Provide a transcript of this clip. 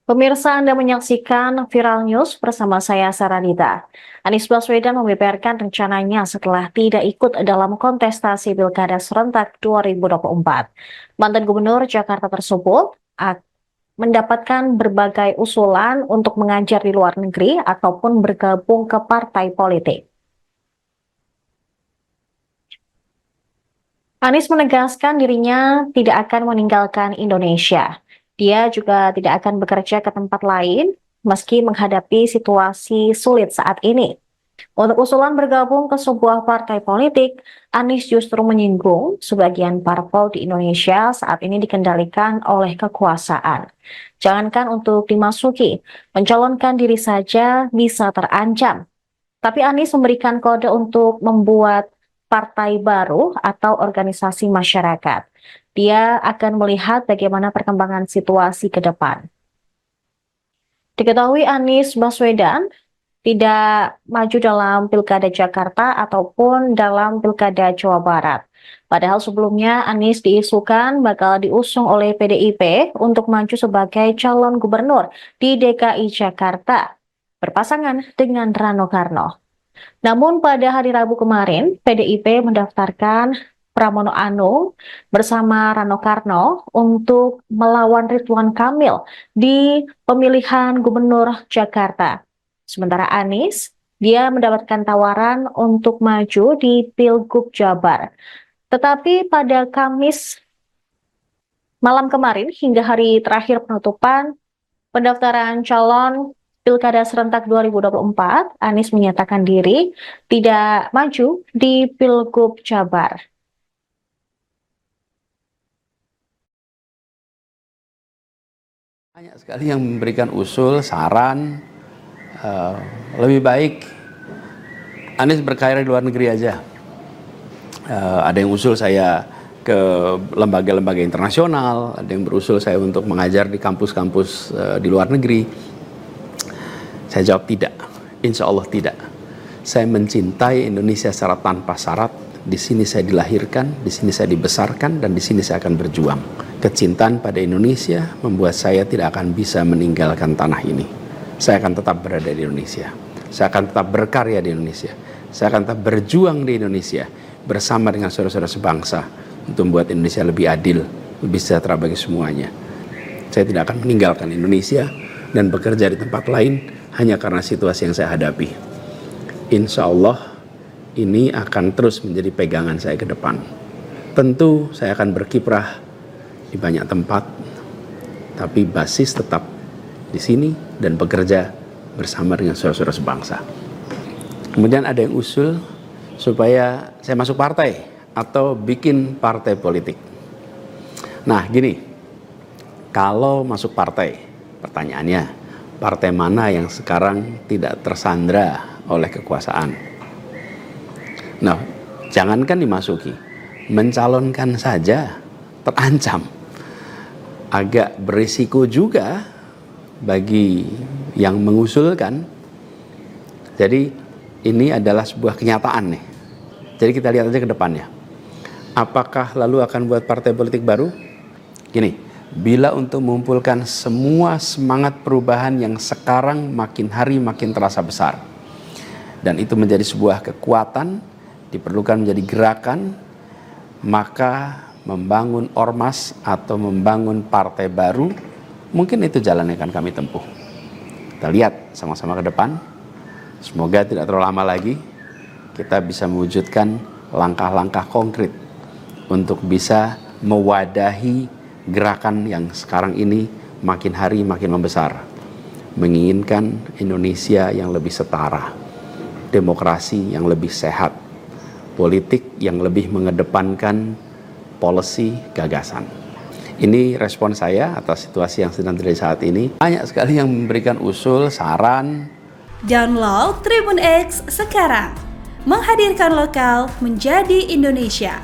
Pemirsa, Anda menyaksikan Viral News bersama saya Saranita. Anies Baswedan membeberkan rencananya setelah tidak ikut dalam kontestasi Pilkada serentak 2024. Mantan Gubernur Jakarta tersebut mendapatkan berbagai usulan untuk mengajar di luar negeri ataupun bergabung ke partai politik. Anies menegaskan dirinya tidak akan meninggalkan Indonesia. Dia juga tidak akan bekerja ke tempat lain meski menghadapi situasi sulit saat ini. Untuk usulan bergabung ke sebuah partai politik, Anies justru menyinggung sebagian parpol di Indonesia saat ini dikendalikan oleh kekuasaan. Jangankan untuk dimasuki, mencalonkan diri saja bisa terancam. Tapi Anies memberikan kode untuk membuat partai baru atau organisasi masyarakat. Dia akan melihat bagaimana perkembangan situasi ke depan. Diketahui Anies Baswedan tidak maju dalam Pilkada Jakarta ataupun dalam Pilkada Jawa Barat. Padahal sebelumnya Anies diisukan bakal diusung oleh PDIP untuk maju sebagai calon gubernur di DKI Jakarta, berpasangan dengan Rano Karno. Namun pada hari Rabu kemarin, PDIP mendaftarkan Pramono Anung bersama Rano Karno untuk melawan Ridwan Kamil di pemilihan gubernur Jakarta. Sementara Anies, dia mendapatkan tawaran untuk maju di Pilgub Jabar. Tetapi pada Kamis malam kemarin hingga hari terakhir penutupan pendaftaran calon Pilkada serentak 2024, Anies menyatakan diri tidak maju di Pilgub Jabar. Banyak sekali yang memberikan usul, saran, lebih baik Anies berkarir di luar negeri aja. Ada yang usul saya ke lembaga-lembaga internasional, ada yang berusul saya untuk mengajar di kampus-kampus di luar negeri. Saya jawab tidak, insya Allah tidak. Saya mencintai Indonesia secara tanpa syarat. Di sini saya dilahirkan, di sini saya dibesarkan, dan di sini saya akan berjuang. Kecintaan pada Indonesia membuat saya tidak akan bisa meninggalkan tanah ini. Saya akan tetap berada di Indonesia. Saya akan tetap berkarya di Indonesia. Saya akan tetap berjuang di Indonesia bersama dengan saudara-saudara sebangsa untuk membuat Indonesia lebih adil, lebih sejahtera bagi semuanya. Saya tidak akan meninggalkan Indonesia dan bekerja di tempat lain hanya karena situasi yang saya hadapi. Insya Allah ini akan terus menjadi pegangan saya ke depan. Tentu saya akan berkiprah di banyak tempat, tapi basis tetap di sini dan bekerja bersama dengan saudara-saudara sebangsa. Kemudian ada yang usul supaya saya masuk partai atau bikin partai politik. Nah gini, kalau masuk partai, pertanyaannya, partai mana yang sekarang tidak tersandra oleh kekuasaan? Nah, jangankan dimasuki, mencalonkan saja terancam. Agak berisiko juga bagi yang mengusulkan. Jadi ini adalah sebuah kenyataan nih. Jadi kita lihat aja ke depannya. Apakah lalu akan buat partai politik baru? Gini, bila untuk mengumpulkan semua semangat perubahan yang sekarang makin hari makin terasa besar, dan itu menjadi sebuah kekuatan, diperlukan menjadi gerakan, maka membangun ormas atau membangun partai baru, mungkin itu jalan yang akan kami tempuh. Kita lihat sama-sama ke depan. Semoga tidak terlalu lama lagi kita bisa mewujudkan langkah-langkah konkret untuk bisa mewadahi gerakan yang sekarang ini makin hari makin membesar, menginginkan Indonesia yang lebih setara, demokrasi yang lebih sehat, politik yang lebih mengedepankan policy gagasan. Ini respon saya atas situasi yang sedang terjadi saat ini. Banyak sekali yang memberikan usul, saran. Download Tribun X sekarang, menghadirkan lokal menjadi Indonesia.